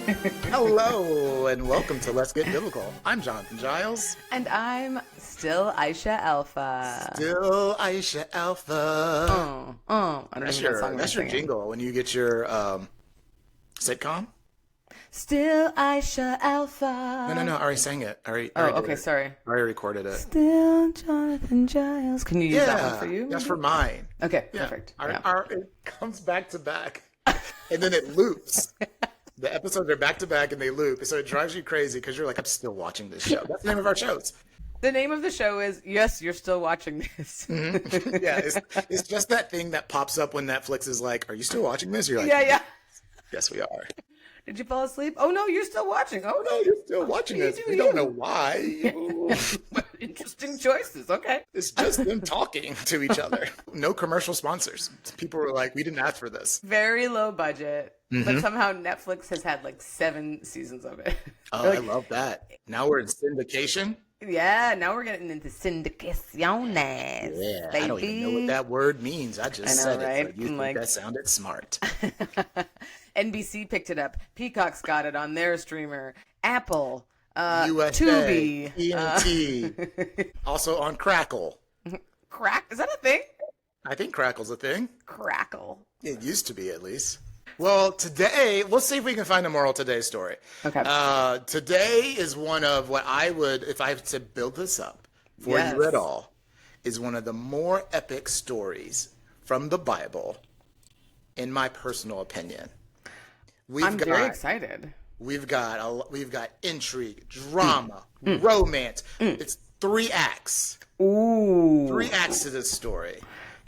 Hello, and welcome to Let's Get Biblical. I'm Jonathan Giles. And I'm still Aisha Alpha. Still Aisha Alpha. I don't That's even know what song that's your jingle when you get your sitcom. Still Aisha Alpha. No, I already sang it. Sorry. I already recorded it. Still Jonathan Giles. Can you use that one for you? That's for mine. Okay, perfect. It comes back to back, and then it loops. The episodes are back to back and they loop, so it drives you crazy because you're like, I'm still watching this show. That's the name of our shows. The name of the show is Yes, You're Still Watching This. Mm-hmm. Yeah, it's just that thing that pops up when Netflix is like, are you still watching this? You're like, yeah. Yes, we are. Did you fall asleep? Oh, no, you're still watching. Oh, No, you're still watching this. We don't know why. Interesting choices. Okay. It's just them talking to each other. No commercial sponsors. People were like, we didn't ask for this. Very low budget, but somehow Netflix has had like 7 seasons of it. Oh, I love that. Now we're in syndication. Yeah, now we're getting into syndicaciones. Yeah, baby. I don't even know what that word means. I just said right? it. So you think that sounded smart. NBC picked it up. Peacock's got it on their streamer. Apple, USA, Tubi, TNT, also on Crackle. Crack? Is that a thing? I think Crackle's a thing. Crackle. It used to be, at least. Well, today, let's see if we can find a moral today's story. Okay. Today is one of what I would, if I had to build this up for you at all, is one of the more epic stories from the Bible, in my personal opinion. I'm very excited. We've got intrigue, drama, romance. It's 3 acts. Ooh. 3 acts to this story.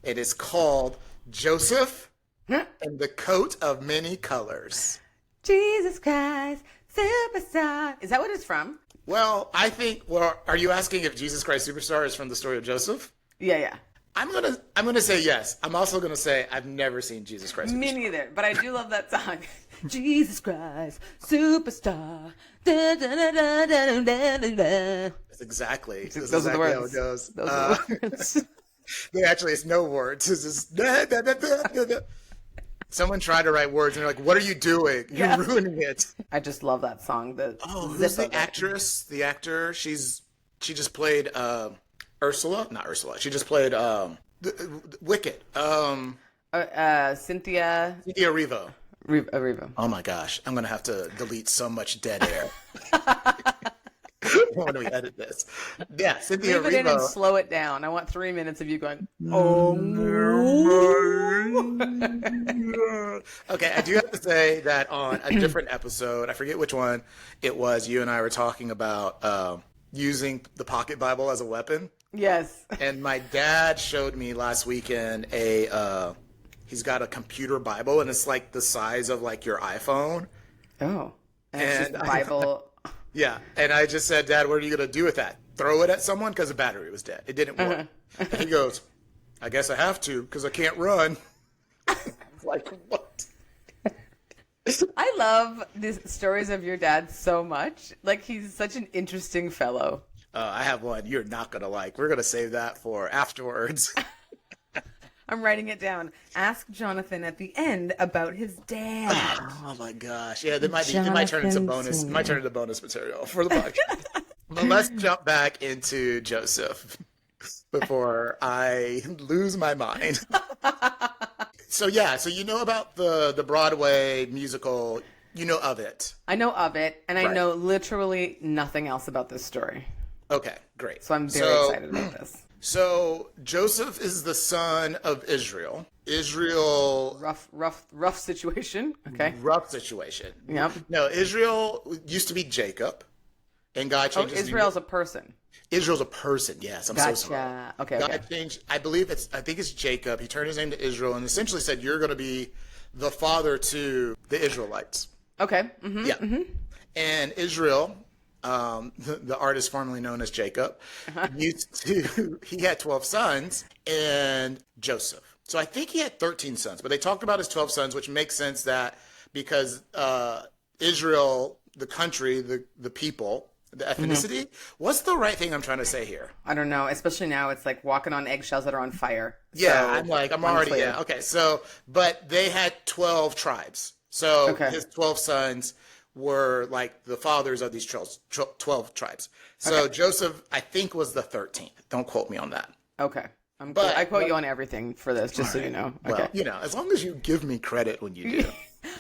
It is called Joseph and the Coat of Many Colors. Jesus Christ, Superstar. Is that what it's from? Well, are you asking if Jesus Christ Superstar is from the story of Joseph? Yeah. I'm gonna say yes. I'm also gonna say I've never seen Jesus Christ Superstar. Me neither, but I do love that song. Jesus Christ, Superstar. Da, da, da, da, da, da, da, da. That's exactly. Those are the words. How it goes. Those are the words. Actually, it's no words. It's just da, da, da, da, da, da. Someone tried to write words, and they're like, "What are you doing? You're ruining it." I just love that song. Who's the actress? The actor? She just played Ursula. Not Ursula. She just played Wicked. Cynthia Erivo. Erivo. Oh my gosh, I'm gonna have to delete so much dead air when we edit this. Yeah, Cynthia Erivo. Leave it in and slow it down. I want 3 minutes of you going, Okay, I do have to say that on a different episode, I forget which one it was, you and I were talking about using the pocket Bible as a weapon. Yes. And my dad showed me last weekend he's got a computer Bible, and it's like the size of like your iPhone. Oh. And it's just Bible. Yeah. And I just said, Dad, what are you going to do with that? Throw it at someone? Because the battery was dead. It didn't work. And he goes, I guess I have to because I can't run. Like, what? I love the stories of your dad so much. Like, he's such an interesting fellow. I have one you're not going to like. We're going to save that for afterwards. I'm writing it down. Ask Jonathan at the end about his dad. Oh my gosh. Yeah, it might turn into bonus. It might turn into bonus material for the podcast. But let's jump back into Joseph before I lose my mind. So you know about the Broadway musical, you know of it. I know of it, and I know literally nothing else about this story. Okay, great. So I'm very excited about this. So Joseph is the son of Israel. Rough situation. Okay. Rough situation. Yep. No, Israel used to be Jacob, and God changed his name. Israel's a person. Israel's a person. Yes, I'm so sorry. Okay. God changed. I think it's Jacob. He turned his name to Israel and essentially said, "You're going to be the father to the Israelites." Okay. Mm-hmm. Yeah. Mm-hmm. And Israel. The artist formerly known as Jacob, he had 12 sons and Joseph. So I think he had 13 sons, but they talked about his 12 sons, which makes sense that because Israel, the country, the people, the ethnicity, what's the right thing I'm trying to say here? I don't know. Especially now it's like walking on eggshells that are on fire. Yeah, so I'm already, okay. So, but they had 12 tribes. So his 12 sons were like the fathers of these 12 tribes. So Joseph, I think, was the 13th. Don't quote me on that. Okay. I quote you on everything for this, just so Right. you know. Well, Okay. as long as you give me credit when you do.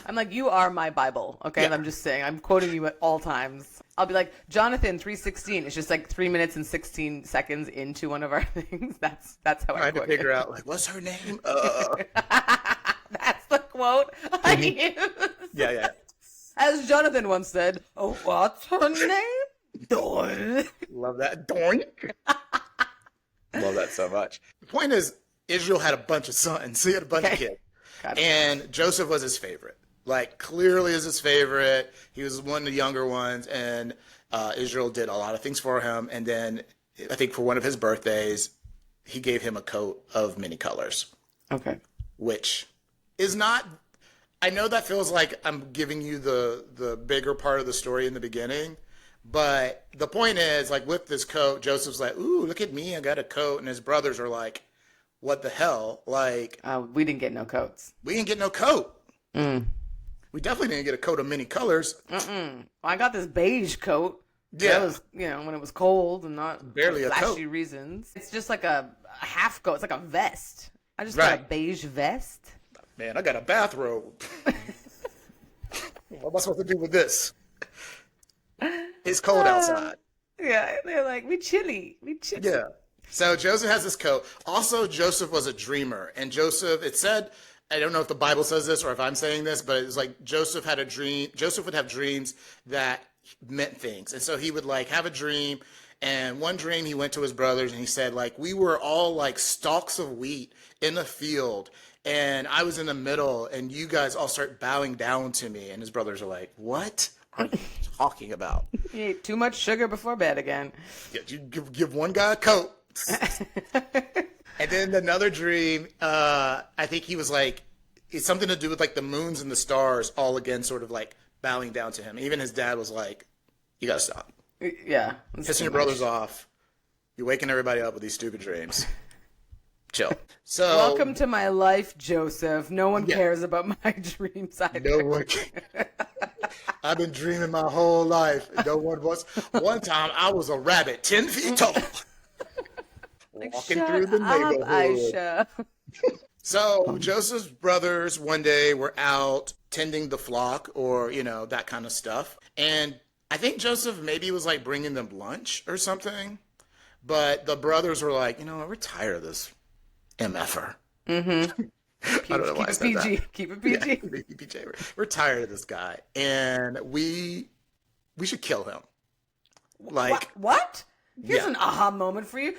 I'm like, you are my Bible. Okay. And I'm just saying, I'm quoting you at all times. I'll be like, Jonathan 3:16. It's just like 3 minutes and 16 seconds into one of our things. That's how I had to quote figure it. out, like, what's her name? That's the quote I use. Yeah. As Jonathan once said, oh, what's her name? Doy. Love that. Doink. Love that so much. The point is, Israel had a bunch of sons. He had a bunch of kids. Got it. And Joseph was his favorite. Like, clearly is his favorite. He was one of the younger ones, and Israel did a lot of things for him. And then I think for one of his birthdays, he gave him a coat of many colors, Okay. which is not. I know that feels like I'm giving you the bigger part of the story in the beginning, but the point is, like, with this coat, Joseph's like, ooh, look at me, I got a coat. And his brothers are like, what the hell? Like, We didn't get no coats. we didn't get no coat. We definitely didn't get a coat of many colors. I got this beige coat. Yeah. That was, when it was cold and not Barely a flashy coat. reasons. It's just like a half coat. It's like a vest. I just got a Right. beige vest. Man, I got a bathrobe. What am I supposed to do with this? It's cold outside. Yeah, they're like, we chilly. Yeah. So Joseph has this coat. Also, Joseph was a dreamer. And Joseph, it said, I don't know if the Bible says this or if I'm saying this, but it's like Joseph had a dream. Joseph would have dreams that meant things. And so he would like have a dream. And one dream he went to his brothers and he said, like, we were all like stalks of wheat in a field. And I was in the middle and you guys all start bowing down to me. And his brothers are like, what are you talking about? You ate too much sugar before bed again. Yeah, you give one guy a coat. And then another dream, I think he was like, it's something to do with like the moons and the stars all again sort of like bowing down to him. Even his dad was like, you gotta stop. Yeah. Pissing your brothers off. You're waking everybody up with these stupid dreams. Chill. So Welcome to my life, Joseph. No one Yeah. cares about my dreams either. no one I've been dreaming my whole life. No one was. One time I was a rabbit 10 feet tall. Walking Shut through the up, neighborhood. Aisha. So Joseph's brothers one day were out tending the flock or, that kind of stuff. And I think Joseph maybe was like bringing them lunch or something. But the brothers were like, we're tired of this MFer. Mm-hmm. I don't know why I said PG. that. Keep it PG. Yeah, PG. We're tired of this guy. And we should kill him. Like, What? Here's Yeah. an aha moment for you.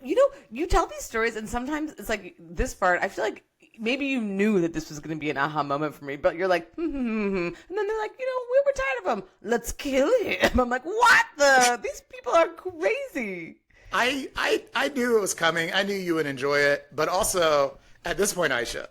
You tell these stories, and sometimes it's like this part. I feel like maybe you knew that this was going to be an aha moment for me, but you're like, and then they're like, we were tired of him. Let's kill him. I'm like, what the? These people are crazy. I knew it was coming. I knew you would enjoy it. But also, at this point, Aisha,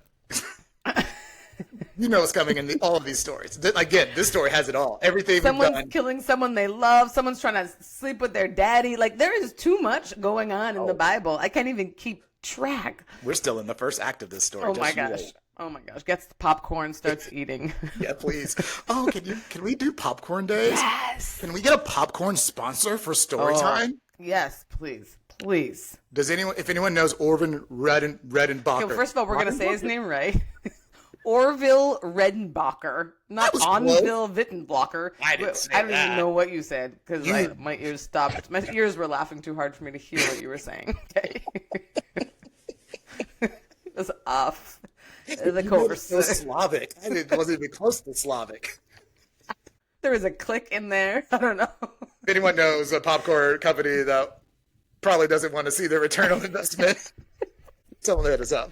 you know what's coming in all of these stories. Again, this story has it all. Everything Someone's we've done. killing someone they love. Someone's trying to sleep with their daddy. Like, there is too much going on in the Bible. I can't even keep track. We're still in the first act of this story. Oh my Just you gosh. wait. Oh my gosh. Gets the popcorn, starts eating. Yeah, please. Oh, can we do popcorn days? Yes. Can we get a popcorn sponsor for story time? Yes, please. Please. If anyone knows Orvin Redenbacher. Okay, first of all, we're going to say his name right. Orville Redenbacher, not was close. Onville Wittenblocker. I didn't say I don't that. even know what you said because You- my ears stopped. My ears were laughing too hard for me to hear what you were saying. Okay. It was off the You made it course. so Slavic. Wasn't even close to Slavic. There was a click in there. I don't know. If anyone knows a popcorn company that probably doesn't want to see their return on investment, tell them to hit us up.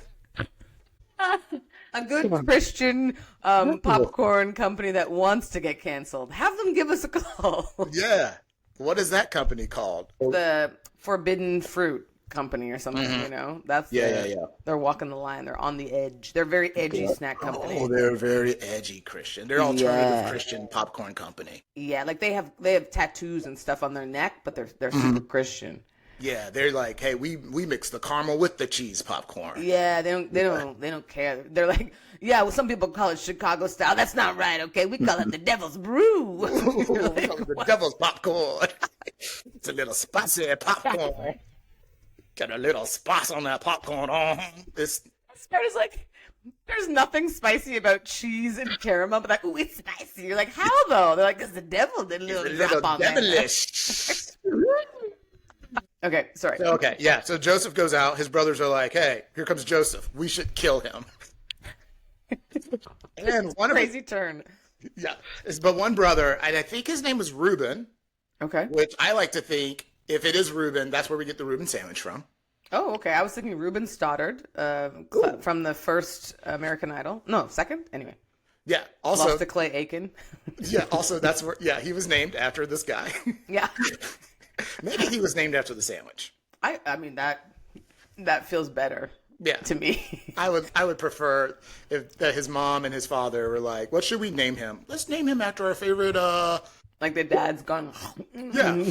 A good Christian popcorn company that wants to get canceled. Have them give us a call. Yeah. What is that company called? The Forbidden Fruit Company or something, That's Yeah. They're walking the line. They're on the edge. They're a very edgy snack company. Oh, they're very edgy Christian. They're alternative Yeah. Christian popcorn company. Yeah, like they have tattoos and stuff on their neck, but they're super Christian. Yeah, they're like, hey, we mix the caramel with the cheese popcorn. Yeah, they don't care. They're like, yeah, well, some people call it Chicago style. That's not right. Okay, we call it the Devil's Brew. The devil's popcorn. It's a little spicy popcorn. Got a little spice on that popcorn. This It's like, there's nothing spicy about cheese and caramel, but like, ooh, it's spicy. You're like, how though? They're like, because the devil did a little drop on devilish. Okay, sorry. Okay, yeah. So Joseph goes out. His brothers are like, hey, here comes Joseph. We should kill him. And one Crazy turn. Yeah. But one brother, and I think his name was Reuben. Okay. Which I like to think, if it is Reuben, that's where we get the Reuben sandwich from. Oh, okay. I was thinking Reuben Stoddard from the first American Idol. No, second? Anyway. Yeah. Also. Lost to Clay Aiken. Yeah. Also, that's where, yeah, he was named after this guy. Yeah. Maybe he was named after the sandwich. I mean, that feels better. Yeah. To me. I would prefer if that his mom and his father were like, what should we name him? Let's name him after our favorite like the dad's gone. Yeah.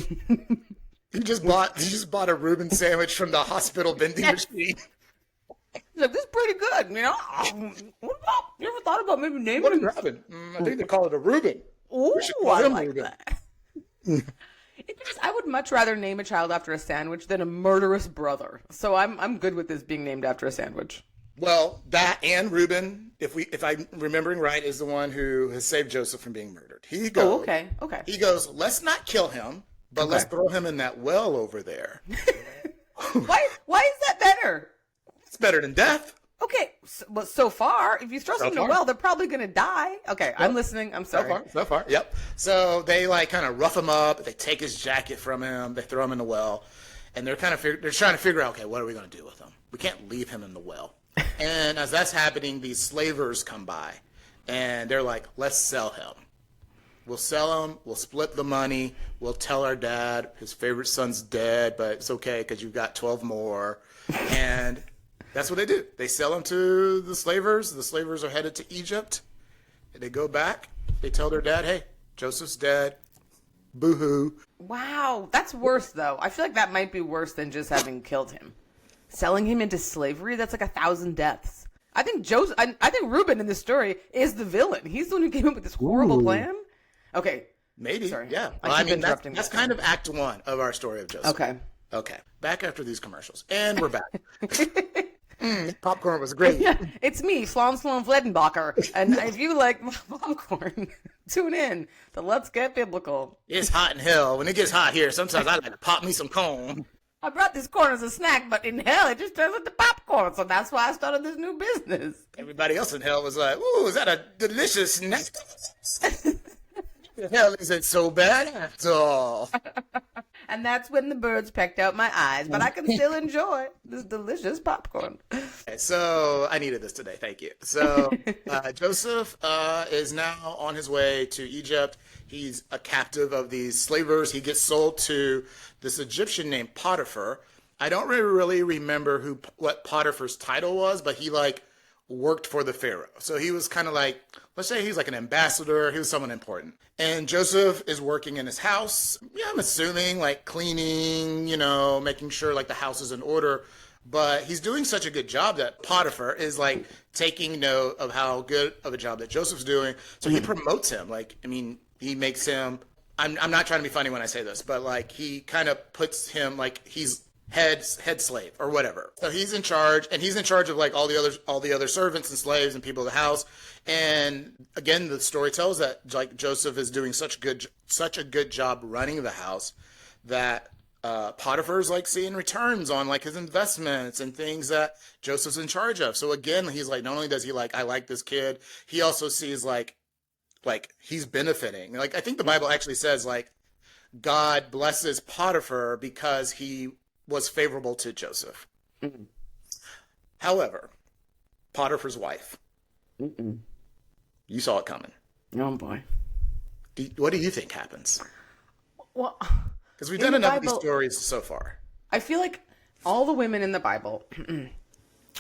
He just bought a Reuben sandwich from the hospital vending machine. He's like, this is pretty good, you know? You ever thought about maybe naming What are him? you having? I think they call it a Reuben. Ooh, call I him like Reuben. that. I would much rather name a child after a sandwich than a murderous brother. So I'm good with this being named after a sandwich. Well, that and Reuben, if I'm remembering right, is the one who has saved Joseph from being murdered. He goes, Oh, okay. He goes, let's not kill him, but let's throw him in that well over there. Why is that better? It's better than death. Okay, so far, if you throw someone in a well, they're probably going to die. Okay, I'm listening. I'm sorry. So far, yep. So they like kind of rough him up. They take his jacket from him. They throw him in the well, and they're trying to figure out, okay, what are we going to do with him? We can't leave him in the well. And as that's happening, these slavers come by, and they're like, let's sell him. We'll sell him. We'll split the money. We'll tell our dad his favorite son's dead, but it's okay because you've got 12 more. And that's what they do. They sell him to the slavers. The slavers are headed to Egypt. And they go back. They tell their dad, hey, Joseph's dead. Boo-hoo. Wow, that's worse, though. I feel like that might be worse than just having killed him. Selling him into slavery, that's like 1,000 deaths. I think Reuben in this story is the villain. He's the one who came up with this horrible plan. Okay. Maybe. Sorry. Yeah. I Well, keep I mean, interrupting that's this kind of act one of our story of Joseph. Okay. Back after these commercials. And we're back. Popcorn was great. Yeah, it's me, Sloan Vledenbacher. And if you like popcorn, tune in to Let's Get Biblical. It's hot in hell. When it gets hot here, sometimes I like to pop me some corn. I brought this corn as a snack, but in hell, it just turns into popcorn. So that's why I started this new business. Everybody else in hell was like, ooh, is that a delicious snack? The hell isn't so bad after all. And that's when the birds pecked out my eyes, but I can still enjoy this delicious popcorn. Okay, so I needed this today. Thank you. So Joseph is now on his way to Egypt. He's a captive of these slavers. He gets sold to this Egyptian named Potiphar. I don't really remember what Potiphar's title was, but he worked for the Pharaoh. So he was kind of like, let's say he's like an ambassador. He was someone important. And Joseph is working in his house. Yeah, I'm assuming like cleaning, making sure like the house is in order. But he's doing such a good job that Potiphar is like taking note of how good of a job that Joseph's doing. So he promotes him. He makes him, I'm not trying to be funny when I say this, but like he kind of puts him like he's head slave or whatever. So he's in charge, and he's in charge of like all the other servants and slaves and people of the house. And again, the story tells that like Joseph is doing such a good job running the house that Potiphar's like seeing returns on like his investments and things that Joseph's in charge of. So again, he's like, not only does he like, I like this kid, he also sees like he's benefiting. Like I think the Bible actually says like God blesses Potiphar because he was favorable to Joseph. Mm-mm. However, Potiphar's wife, you saw it coming. Oh boy. What do you think happens? Well, because we've done enough of these stories so far. I feel like all the women in the Bible,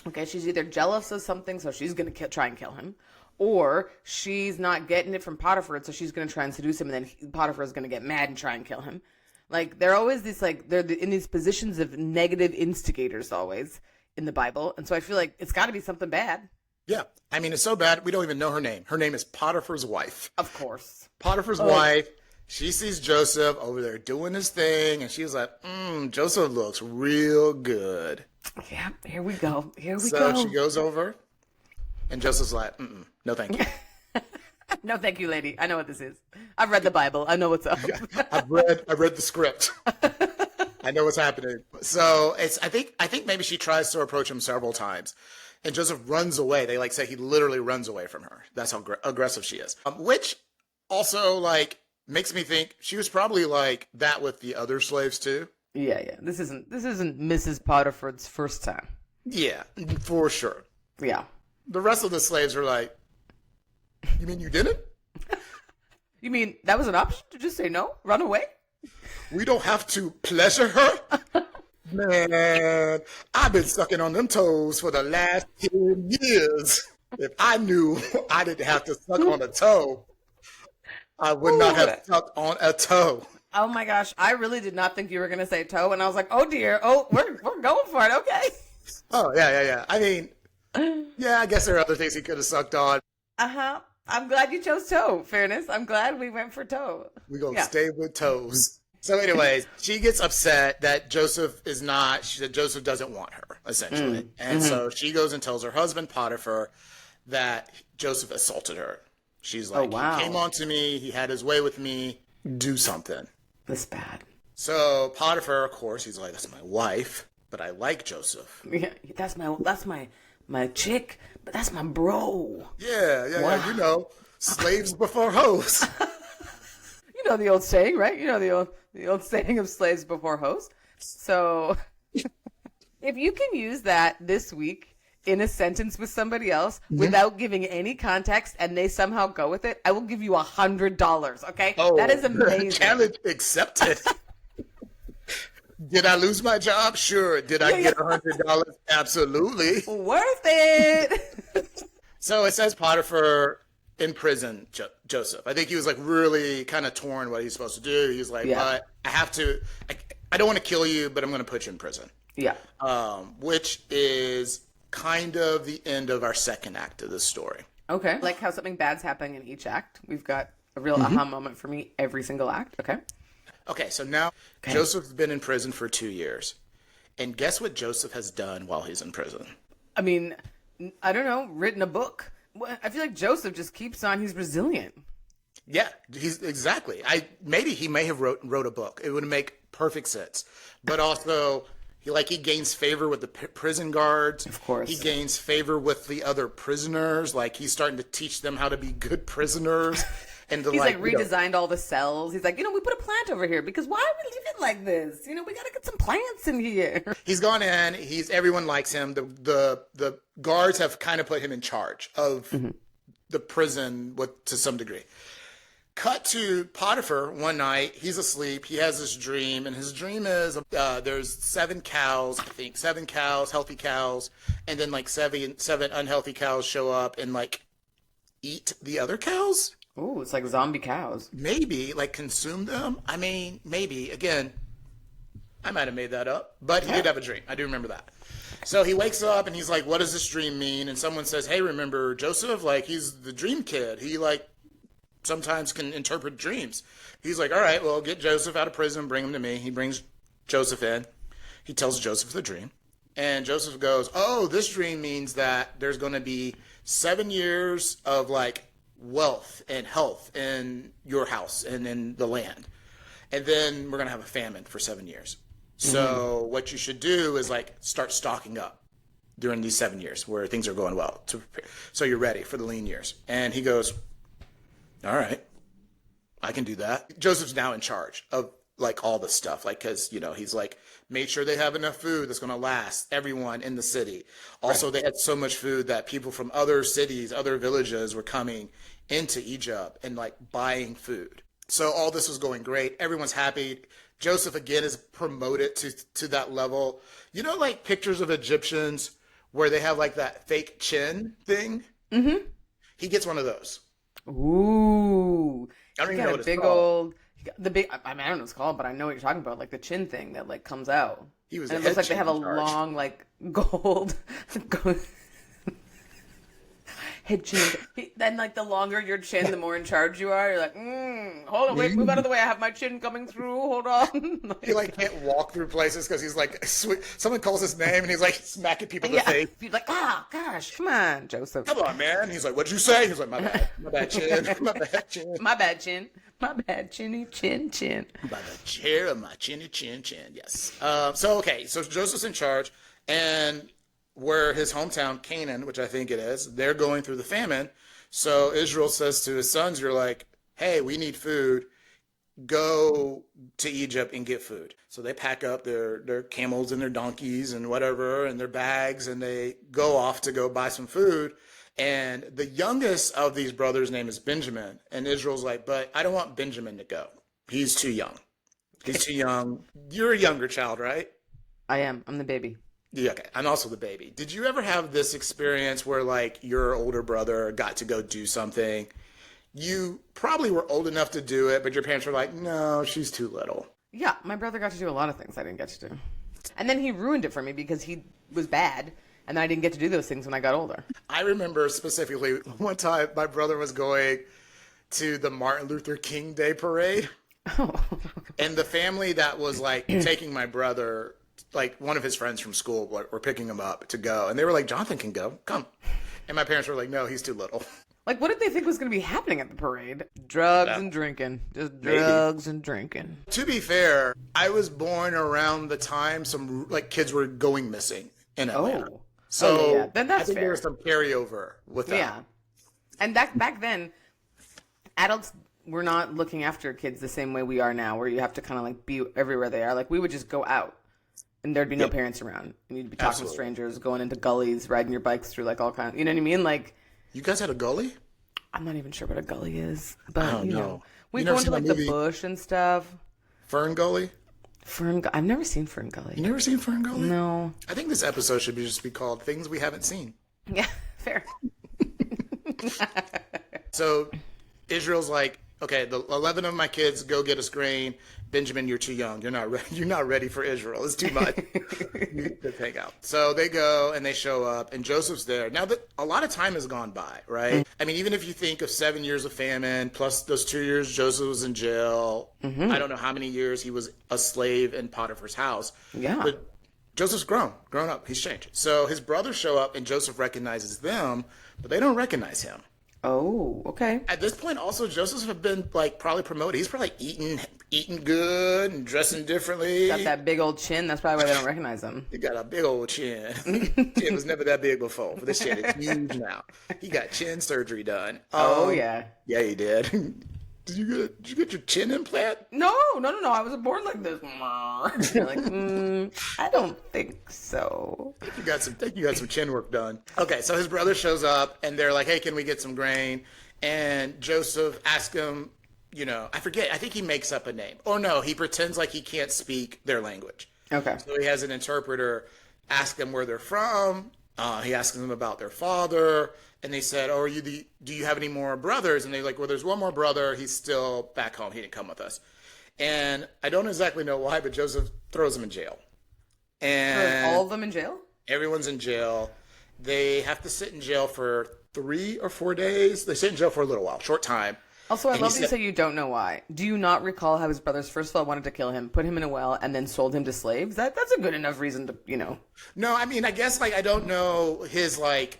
okay, she's either jealous of something, so she's going to try and kill him, or she's not getting it from Potiphar, so she's going to try and seduce him, and then Potiphar is going to get mad and try and kill him. Like they're always these like they're in these positions of negative instigators always in the Bible, and so I feel like it's got to be something bad. Yeah. I mean, it's so bad we don't even know her name. Her name is Potiphar's wife. Of course. Potiphar's wife. She sees Joseph over there doing his thing, and she's like, Joseph looks real good. Yeah, here we go. Here we go. go. So she goes over, and Joseph's like, no thank you. No thank you, lady. I know what this is. I've read the Bible. I know what's up. I've read the script. I know what's happening. So I think maybe she tries to approach him several times. And Joseph runs away. They like say he literally runs away from her. That's how aggressive she is. Which also like makes me think she was probably like that with the other slaves too. Yeah. This isn't Mrs. Potiphar's first time. Yeah, for sure. Yeah. The rest of the slaves are like, you mean you didn't? You mean that was an option to just say no, run away? We don't have to pleasure her? Man, I've been sucking on them toes for the last 10 years. If I knew I didn't have to suck on a toe, I would not have sucked on a toe. Oh my gosh, I really did not think you were going to say toe, and I was like, oh dear, we're going for it, okay. Oh, yeah. I mean, yeah, I guess there are other things he could have sucked on. Uh-huh. I'm glad you chose toe, fairness. I'm glad we went for toe. We're going to stay with toes. So anyways, she gets upset that Joseph doesn't want her, essentially. And so she goes and tells her husband, Potiphar, that Joseph assaulted her. She's like, He came on to me. He had his way with me. Do something. That's bad. So Potiphar, of course, he's like, that's my wife, but I like Joseph. Yeah, that's my chick, but that's my bro. Yeah. Slaves before hoes. You know the old saying, right? You know the old saying of slaves before hoes. So if you can use that this week in a sentence with somebody else without giving any context and they somehow go with it, I will give you $100. Okay? Oh, that is amazing. Challenge accepted. Did I lose my job? Sure. Did I get $100? Absolutely. Worth it. So it says Potiphar in prison, Joseph. I think he was like really kind of torn what he's supposed to do. He's like, but I have to, I don't want to kill you, but I'm going to put you in prison. Yeah. Which is kind of the end of our second act of this story. Okay. Like how something bad's happening in each act. We've got a real aha moment for me every single act. Okay. Okay, so now Joseph's been in prison for 2 years. And guess what Joseph has done while he's in prison? I mean, I don't know, written a book. I feel like Joseph just keeps on. He's resilient. Yeah, he's exactly. Maybe he may have wrote a book. It would make perfect sense. But also, he gains favor with the prison guards. Of course. He gains favor with the other prisoners. Like, he's starting to teach them how to be good prisoners. And he's redesigned all the cells. He's like, we put a plant over here because why are we leaving it like this? We got to get some plants in here. He's gone in. Everyone likes him. The guards have kind of put him in charge of the prison to some degree. Cut to Potiphar one night. He's asleep. He has this dream, and his dream is there's 7 cows, I think, 7 cows, healthy cows, and then like seven unhealthy cows show up and like eat the other cows. Ooh, it's like zombie cows. Maybe, like, consume them? I mean, maybe. Again, I might have made that up. But he did have a dream. I do remember that. So he wakes up, and he's like, what does this dream mean? And someone says, hey, remember Joseph? Like, he's the dream kid. He, like, sometimes can interpret dreams. He's like, all right, well, get Joseph out of prison, bring him to me. He brings Joseph in. He tells Joseph the dream. And Joseph goes, oh, this dream means that there's going to be 7 years of, like, wealth and health in your house and in the land, and then we're gonna have a famine for 7 years. So what you should do is like start stocking up during these 7 years where things are going well to prepare, so you're ready for the lean years. And he goes, all right, I can do that. Joseph's now in charge of like all this stuff, like, because he's like made sure they have enough food that's going to last everyone in the city. Also, they had so much food that people from other cities, other villages were coming into Egypt and like buying food. So all this was going great. Everyone's happy. Joseph again is promoted to that level. Like pictures of Egyptians where they have like that fake chin thing. He gets one of those. Ooh, I don't he even know got what a it's called. The big, I mean, I don't know what it's called, but I know what you're talking about, like the chin thing that like comes out. He was And the it looks head like they have chin a in charge. long, like gold head chin. Then, like, the longer your chin, the more in charge you are. You're like, hold on, wait, move out of the way. I have my chin coming through. Hold on. He like can't walk through places because he's like, someone calls his name and he's like smacking people in the face. You're like, gosh, come on, Joseph. Come on, man. He's like, what'd you say? He's like, my bad chin, my bad chin. My bad chin. My bad chinny chin. By the chair of my chinny chin. Yes. So Joseph's in charge, and where his hometown, Canaan, which I think it is, they're going through the famine. So Israel says to his sons, you're like, hey, we need food. Go to Egypt and get food. So they pack up their camels and their donkeys and whatever and their bags, and they go off to go buy some food. And the youngest of these brothers' name is Benjamin. And Israel's like, but I don't want Benjamin to go. He's too young. He's too young. You're a younger child, right? I am. I'm the baby. Yeah, okay. I'm also the baby. Did you ever have this experience where, like, your older brother got to go do something? You probably were old enough to do it, but your parents were like, no, she's too little. Yeah, my brother got to do a lot of things I didn't get to do. And then he ruined it for me because he was bad, and I didn't get to do those things when I got older. I remember specifically one time my brother was going to the Martin Luther King Day parade. Oh. And the family that was, like, taking my brother, like, one of his friends from school were picking him up to go. And they were like, Jonathan can go. Come. And my parents were like, no, he's too little. Like, what did they think was going to be happening at the parade? Drugs and drinking. Just drugs and drinking. To be fair, I was born around the time some, like, kids were going missing in Atlanta. Oh. So yeah. Then that's I think fair. there was some carryover with that. Yeah. And back then, adults were not looking after kids the same way we are now, where you have to kind of, like, be everywhere they are. Like, we would just go out, and there'd be no parents around. And you'd be talking to strangers, going into gullies, riding your bikes through, like, all kinds. You know what I mean? Like, You guys had a gully? I'm not even sure what a gully is, but, don't you know. know. We You go never into, seen like, that the movie? bush and stuff. Fern Gully? I've never seen Fern Gully. You never seen Fern Gully? No. I think this episode should just be called Things We Haven't Seen. Yeah, fair. So Israel's like, okay, the 11 of my kids go get us grain. Benjamin, you're too young. You're not ready. You're not ready for Israel. It's too much. You just hang out. So they go and they show up, and Joseph's there. Now that a lot of time has gone by, right? I mean, even if you think of 7 years of famine plus those 2 years Joseph was in jail, I don't know how many years he was a slave in Potiphar's house. Yeah. But Joseph's grown up. He's changed. So his brothers show up, and Joseph recognizes them, but they don't recognize him. Oh, okay. At this point, also, Joseph had been, like, probably promoted. He's probably, like, eating good and dressing differently. Got that big old chin. That's probably why they don't recognize him. He got a big old chin. Chin was never that big before, but this chin is huge now. He got chin surgery done. Oh, yeah. Yeah, he did. Did you get your chin implant? No. I wasn't born like this. You're like, I don't think so. You got some chin work done. Okay, so his brother shows up, and they're like, hey, can we get some grain? And Joseph asks him, you know, I forget, I think he makes up a name. Or no, he pretends like he can't speak their language. Okay. So he has an interpreter ask them where they're from. He asks them about their father. And they said, oh, do you have any more brothers? And they're like, well, there's one more brother. He's still back home. He didn't come with us. And I don't exactly know why, but Joseph throws them in jail. And All of them in jail? everyone's in jail. They have to sit in jail for 3 or 4 days. They sit in jail for a little while, short time. Also, I And love he that you said- say you don't know why. Do you not recall how his brothers, first of all, wanted to kill him, put him in a well, and then sold him to slaves? That's a good enough reason to, you know. No, I mean, I guess, like, I don't know his, like,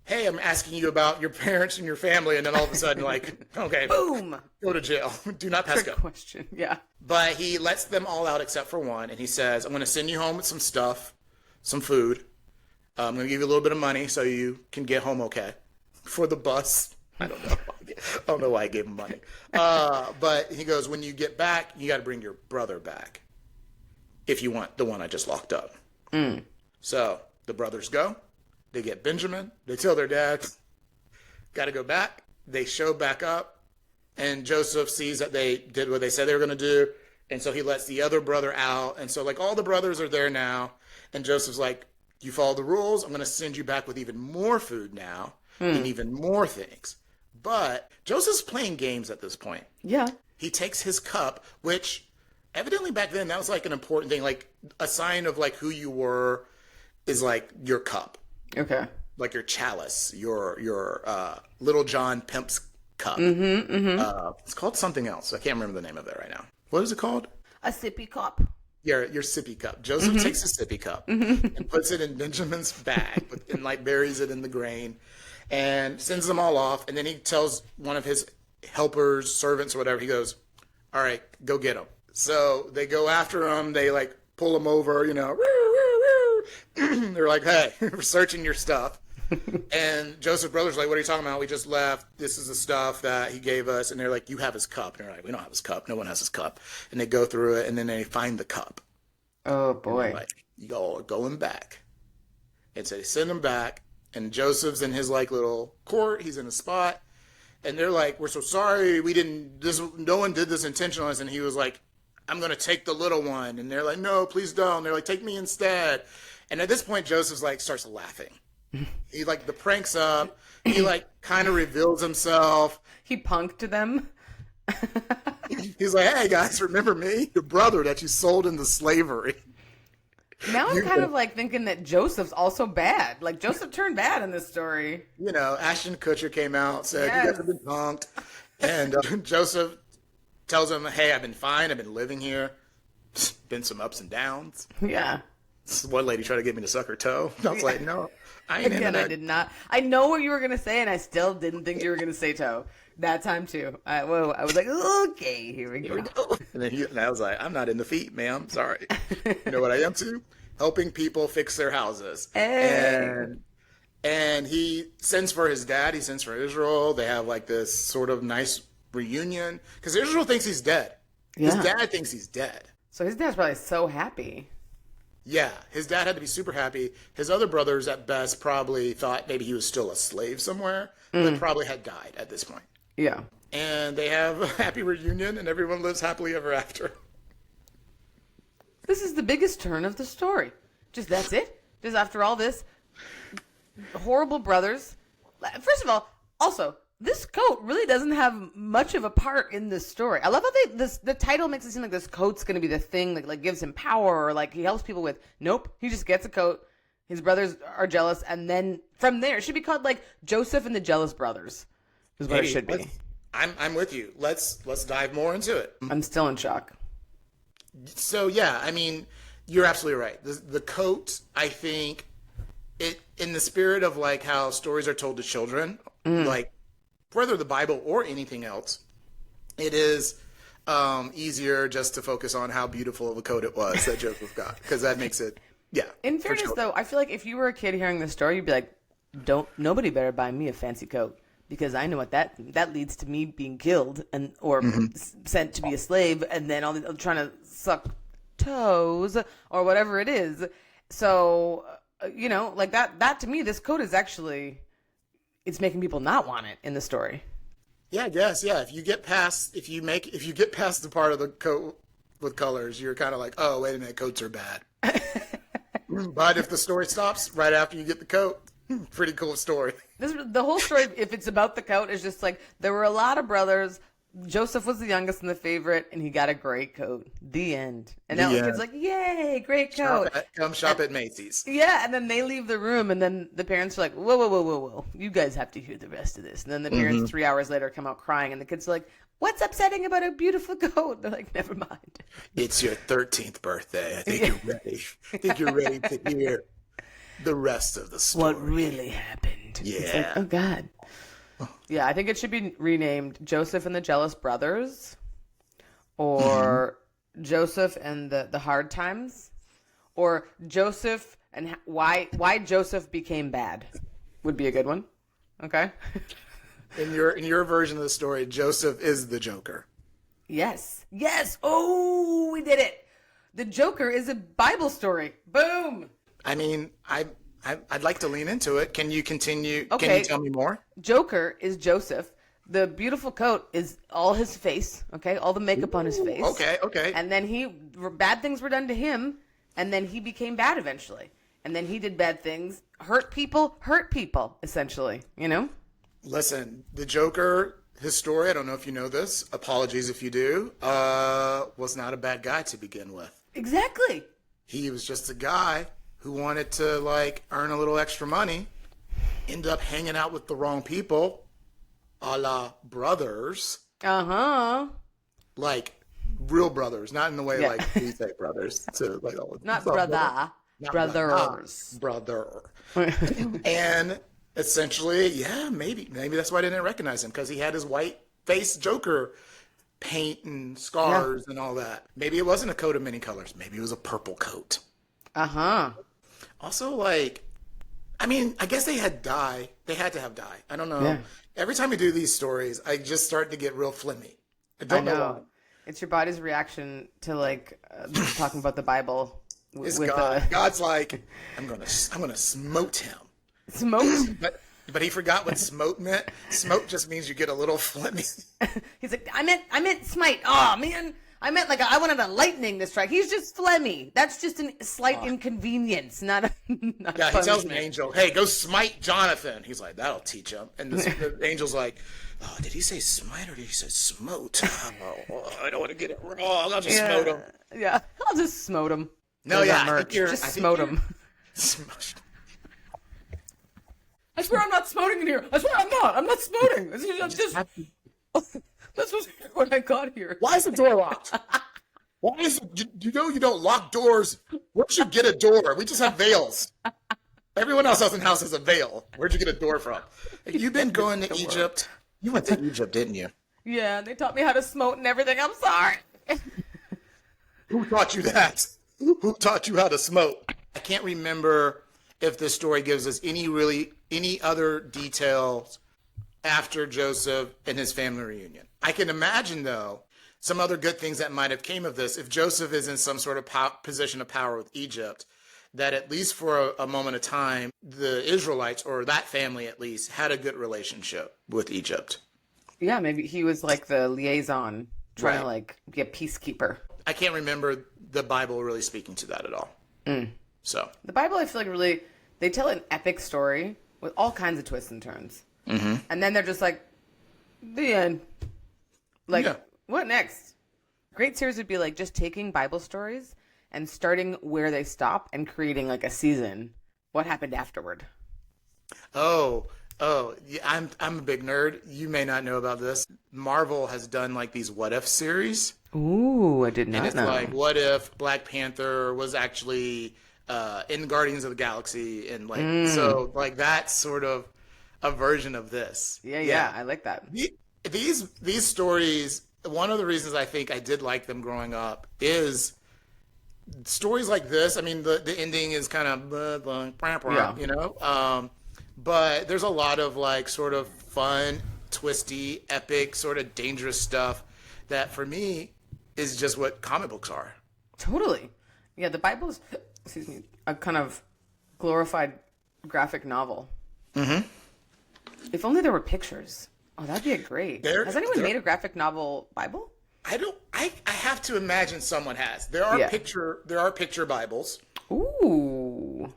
hey, I'm asking you about your parents and your family, and then all of a sudden, like, okay, Boom! go to jail. Do not pass go. Good question. Yeah. But he lets them all out except for one, and he says, I'm going to send you home with some stuff, some food. I'm going to give you a little bit of money so you can get home okay for the bus. I don't know. I don't know why I gave him money. But he goes, when you get back, you got to bring your brother back if you want the one I just locked up. So the brothers go. They get Benjamin. They tell their dad, got to go back. They show back up. And Joseph sees that they did what they said they were going to do. And so he lets the other brother out. And so, like, all the brothers are there now. And Joseph's like, you follow the rules. I'm going to send you back with even more food now and even more things. But Joseph's playing games at this point. Yeah. he takes his cup, which evidently back then that was like an important thing, like a sign of like who you were is like your cup, Okay. like your chalice, your Little John Pimp's cup. It's called something else. I can't remember the name of it right now. What is it called? A sippy cup. Your sippy cup. Joseph takes a sippy cup and puts it in Benjamin's bag and like buries it in the grain and sends them all off. And then he tells one of his helpers, servants, or whatever, he goes, all right, go get him. So they go after him. They like pull him over, you know. They're like, hey, we're searching your stuff. And Joseph's brothers are like, what are you talking about? We just left. This is the stuff that he gave us. And they're like, you have his cup. And they're like, we don't have his cup. No one has his cup. And they go through it, and then they find the cup. Oh, boy. Like, y'all are going back. And so they send him back. And Joseph's in his like little court. He's in a spot. And they're like, we're so sorry. No one did this intentionally. And he was like, I'm going to take the little one. And they're like, no, please don't. And they're like, take me instead. And at this point, Joseph's like, starts laughing. He like the pranks up. He like kind of reveals himself. He punked them. He's like, hey guys, remember me? Your brother that you sold into slavery. Now I'm kind of like thinking that Joseph's also bad. Like Joseph turned bad in this story. You know, Ashton Kutcher came out, said, you guys have been punked. And Joseph tells him, hey, I've been fine. I've been living here. Been some ups and downs. Yeah. One lady tried to get me to suck her toe. I was like, no, I ain't Again, I did not. I know what you were going to say, and I still didn't think you were going to say toe. That time, too. I was like, okay, here we go. And I was like, I'm not in the feet, ma'am. Sorry. You know what I am to? Helping people fix their houses. Hey. And he sends for his dad. He sends for Israel. They have like this sort of nice reunion. Because Israel thinks he's dead. Yeah. His dad thinks he's dead. So his dad's probably so happy. Yeah, his dad had to be super happy. His other brothers, at best, probably thought maybe he was still a slave somewhere, but probably had died at this point. Yeah. And they have a happy reunion, and everyone lives happily ever after. This is the biggest turn of the story. Just that's it? Just after all this, horrible brothers. First of all, also, this coat really doesn't have much of a part in this story. I love how the title makes it seem like this coat's going to be the thing that like gives him power or like he helps people with. Nope. He just gets a coat. His brothers are jealous. And then from there, it should be called like Joseph and the Jealous Brothers is what it should be. I'm with you. Let's dive more into it. I'm still in shock. So, yeah, I mean, you're absolutely right. The coat, I think, it in the spirit of like how stories are told to children, like, whether the Bible or anything else, it is easier just to focus on how beautiful of a coat it was that Joseph got, because that makes it, yeah. In fairness, though, I feel like if you were a kid hearing this story, you'd be like, nobody better buy me a fancy coat, because I know what that leads to me being killed or sent to be a slave, and then trying to suck toes or whatever it is. So, like that to me, this coat is actually... It's making people not want it in the story. Yeah, I guess. Yeah, if you get past the part of the coat with colors, you're kind of like, oh, wait a minute, coats are bad. But if the story stops right after you get the coat, pretty cool story. The whole story, if it's about the coat, is just like there were a lot of brothers. Joseph was the youngest and the favorite, and he got a great coat. The end. And now the kid's like, yay, great coat. Come shop at Macy's. Yeah, and then they leave the room, and then the parents are like, whoa. You guys have to hear the rest of this. And then the parents 3 hours later come out crying, and the kid's like, what's upsetting about a beautiful coat? They're like, never mind. It's your 13th birthday. I think you're ready. I think you're ready to hear the rest of the story. What really happened. Yeah. It's like, oh, God. Yeah, I think it should be renamed Joseph and the Jealous Brothers, or Joseph and the Hard Times, or Joseph and why Joseph became bad would be a good one. Okay. In your version of the story, Joseph is the Joker. Yes. Oh, we did it. The Joker is a Bible story. Boom. I mean, I'd like to lean into it. Can you continue? Okay. Can you tell me more? Joker is Joseph. The beautiful coat is all his face, okay? All the makeup on his face. Okay. And then bad things were done to him, and then he became bad eventually. And then he did bad things, hurt people, essentially, Listen, the Joker, his story, I don't know if you know this, apologies if you do, was not a bad guy to begin with. Exactly. He was just a guy who wanted to like earn a little extra money, ended up hanging out with the wrong people, a la brothers. Uh-huh. Like real brothers, not in the way Yeah. like we say brothers to like Not brother. brother. Not Brothers. brother. And essentially, yeah, maybe that's why I didn't recognize him, because he had his white face Joker paint and scars and all that. Maybe it wasn't a coat of many colors. Maybe it was a purple coat. Uh-huh. Also, like, I mean, I guess they had dye. They had to have dye. I don't know. Yeah. Every time we do these stories, I just start to get real flimmy. I I don't know why. know. It's your body's reaction to like talking about the Bible It's with God. God's like, I'm gonna smote him. smoke. But he forgot what smote meant. Smote just means you get a little flimmy. He's like, I meant smite. Oh man, I meant like I wanted a lightning to strike. He's just phlegmy. That's just a slight inconvenience, not a not Yeah, he tells punishment. the angel, "Hey, go smite Jonathan." He's like, "That'll teach him." And the angel's like, "Oh, did he say smite or did he say smote? Oh, I don't want to get it wrong. I'll just smote him." Yeah, I'll just smote him. No, There's yeah, our I think merch. you're- Just I think smote you're- him. Smote. I swear I'm not smoting in here. I swear I'm not. I'm not smoting. It's just this was when I got here. Why is the door locked? Why is it, you know you don't lock doors? Where'd you get a door? We just have veils. Everyone else in the house has a veil. Where'd you get a door from? You've been going to Egypt. You went to Egypt, didn't you? Yeah, they taught me how to smote and everything. I'm sorry. Who taught you that? Who taught you how to smoke? I can't remember if this story gives us any other details after Joseph and his family reunion. I can imagine, though, some other good things that might have came of this. If Joseph is in some sort of position of power with Egypt, that at least for a moment of time, the Israelites, or that family at least, had a good relationship with Egypt. Yeah, maybe he was like the liaison, trying to Right. like be a peacekeeper. I can't remember the Bible really speaking to that at all. So, The Bible, I feel like really, they tell an epic story with all kinds of twists and turns. Mm-hmm. And then they're just like, the end. Like, Yeah. what next? Great series would be like just taking Bible stories and starting where they stop and creating like a season. What happened afterward? Oh, yeah, I'm a big nerd. You may not know about this. Marvel has done like these what if series. Ooh, I did not And it's know. like, what if Black Panther was actually in Guardians of the Galaxy, and like so like that's sort of a version of this. yeah, I like that. These stories, one of the reasons I think I did like them growing up is stories like this. I mean, the ending is kind of Yeah. you know, but there's a lot of like sort of fun, twisty, epic, sort of dangerous stuff that for me is just what comic books are. Totally. Yeah, the Bible's, excuse me, a kind of glorified graphic novel. Mm-hmm. If only there were pictures. Oh, that'd be great. Has anyone made a graphic novel Bible? I have to imagine someone has. There are Yeah. picture Bibles. Ooh.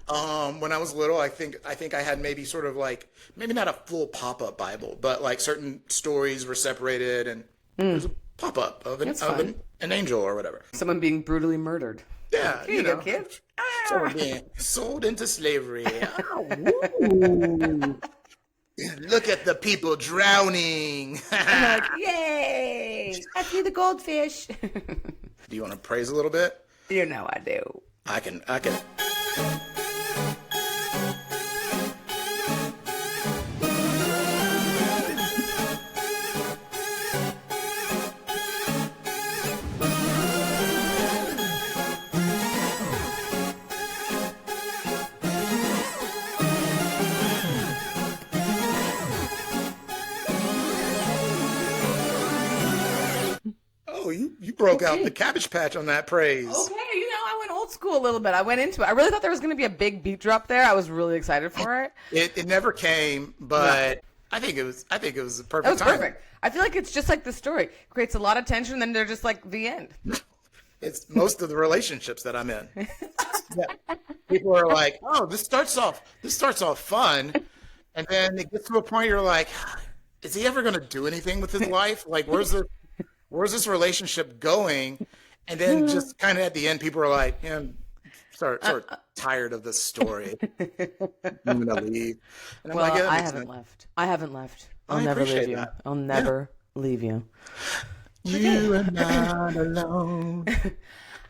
When I was little, I think I had maybe sort of like, maybe not a full pop-up Bible, but like certain stories were separated and there's a pop-up of an angel or whatever. Someone being brutally murdered. Yeah, Here you go, kid. someone being sold into slavery. Oh, woo. Look at the people drowning. Like, yay! I see the goldfish. Do you want to praise a little bit? You know I do. I can. Oh, you broke out the Cabbage Patch on that praise. Okay, I went old school a little bit. I went into it. I really thought there was going to be a big beat drop there. I was really excited for it. It never came, but I think it was the perfect That was time. perfect. I feel like it's just like the story. Creates a lot of tension, then they're just like the end. It's most of the relationships that I'm in. Yeah. People are like, "Oh, this starts off fun," and then it gets to a point you're like, is he ever going to do anything with his life? Like, where's this relationship going? And then just kind of at the end, people are like, sort of tired of this story. I'm going to leave. And I'm like, yeah, I haven't left. I haven't left. I'll never leave you. That. I'll never leave you. You are not alone.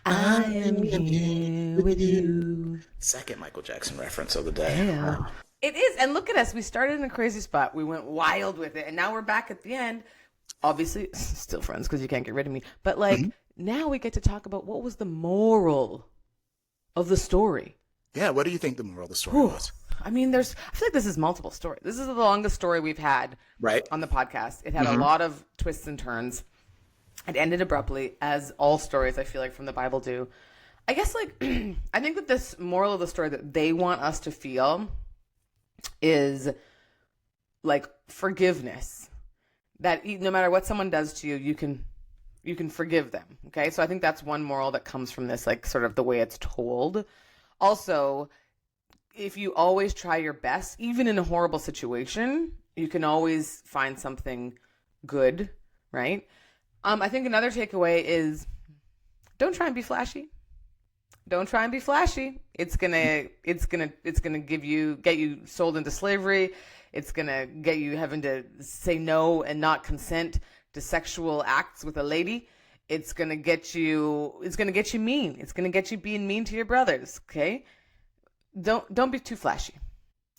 I am here with you. Second Michael Jackson reference of the day. Yeah. Wow. It is. And look at us. We started in a crazy spot. We went wild with it. And now we're back at the end. Obviously, still friends because you can't get rid of me. But like, now we get to talk about what was the moral of the story. Yeah. What do you think the moral of the story was? I mean, I feel like this is multiple stories. This is the longest story we've had on the podcast. It had a lot of twists and turns. It ended abruptly, as all stories, I feel like, from the Bible do. I guess, like, I think that this moral of the story that they want us to feel is, like, forgiveness. That no matter what someone does to you, you can forgive them, okay? So I think that's one moral that comes from this, like, sort of the way it's told. Also, if you always try your best, even in a horrible situation, you can always find something good, right? I think another takeaway is don't try and be flashy. Don't try and be flashy. It's gonna get you sold into slavery. It's gonna get you having to say no and not consent to sexual acts with a lady. It's gonna get you mean. It's gonna get you being mean to your brothers. Okay, don't be too flashy,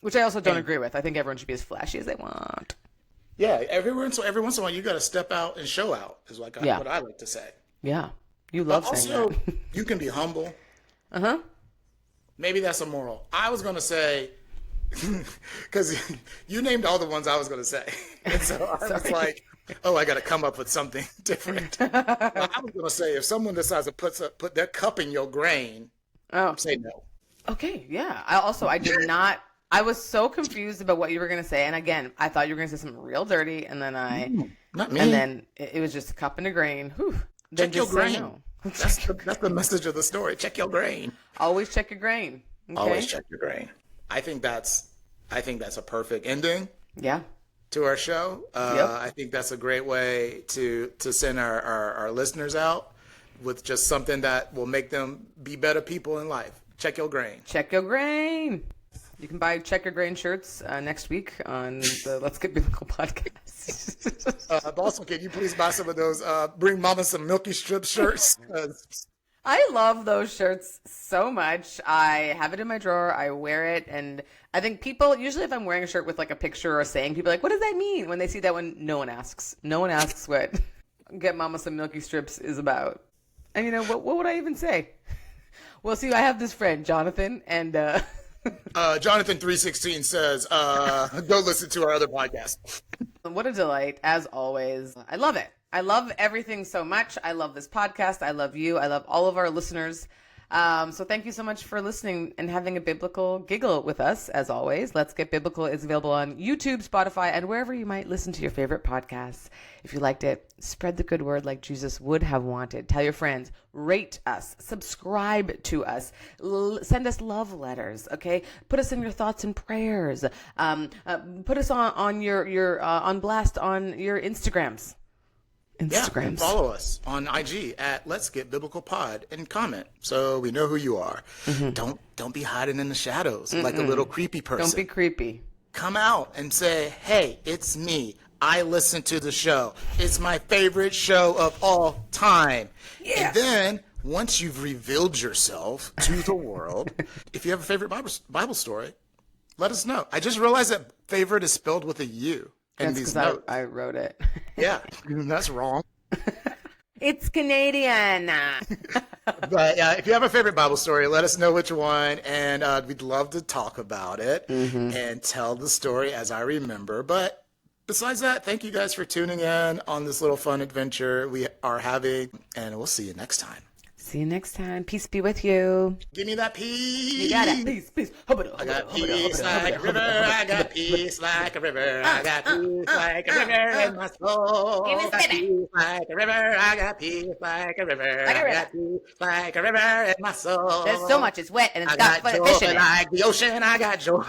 which I also don't agree with. I think everyone should be as flashy as they want. Yeah, every once in a while you got to step out and show out is what I like to say. Yeah, you love saying that. Also, you can be humble. Maybe that's a moral. I was going to say, because you named all the ones I was going to say. And so I was like, oh, I got to come up with something different. I was going to say, if someone decides to put their cup in your grain, say no. Okay, yeah. I did not. I was so confused about what you were going to say. And again, I thought you were going to say something real dirty. And then not me. And then it was just a cup and a grain. Whew. Check your grain. No. That's the message of the story. Check your grain. Always check your grain. Okay? Always check your grain. I think that's a perfect ending. Yeah. To our show. I think that's a great way to send our listeners out with just something that will make them be better people in life. Check your grain. Check your grain. You can buy Check Your Grain shirts next week on the Let's Get Biblical podcast. Also, can you please buy some of those Bring Mama Some Milky Strip shirts? I love those shirts so much. I have it in my drawer. I wear it. And I think people, usually if I'm wearing a shirt with like a picture or a saying, people are like, what does that mean? When they see that one, no one asks. No one asks what Get Mama Some Milky Strips is about. And what would I even say? Well, see, I have this friend, Jonathan, and... Jonathan 316 says, go listen to our other podcast. What a delight, as always. I love it. I love everything so much. I love this podcast. I love you. I love all of our listeners. So thank you so much for listening and having a biblical giggle with us, as always. Let's Get Biblical is available on YouTube, Spotify, and wherever you might listen to your favorite podcasts. If you liked it, spread the good word like Jesus would have wanted. Tell your friends, rate us, subscribe to us, send us love letters, okay? Put us in your thoughts and prayers. Put us on your on blast on your Instagrams. Yeah, and follow us on IG at Let's Get Biblical Pod and comment so we know who you are. Don't be hiding in the shadows like a little creepy person. Don't be creepy. Come out and say, hey, it's me. I listen to the show. It's my favorite show of all time. Yeah. And then once you've revealed yourself to the world, if you have a favorite Bible story, let us know. I just realized that favorite is spelled with a U. That's because I wrote it. Yeah, that's wrong. It's Canadian. But if you have a favorite Bible story, let us know which one, and we'd love to talk about it and tell the story as I remember. But besides that, thank you guys for tuning in on this little fun adventure we are having, and we'll see you next time. See you next time. Peace be with you. Give me that peace. You got it. Peace. I got peace like a river. I got peace like a river. I got peace like a river in my soul. I got peace like a river. I got peace like a river. I got peace like a river in my soul. There's so much. It's wet and it's got fish in it. Like the ocean. I got joy.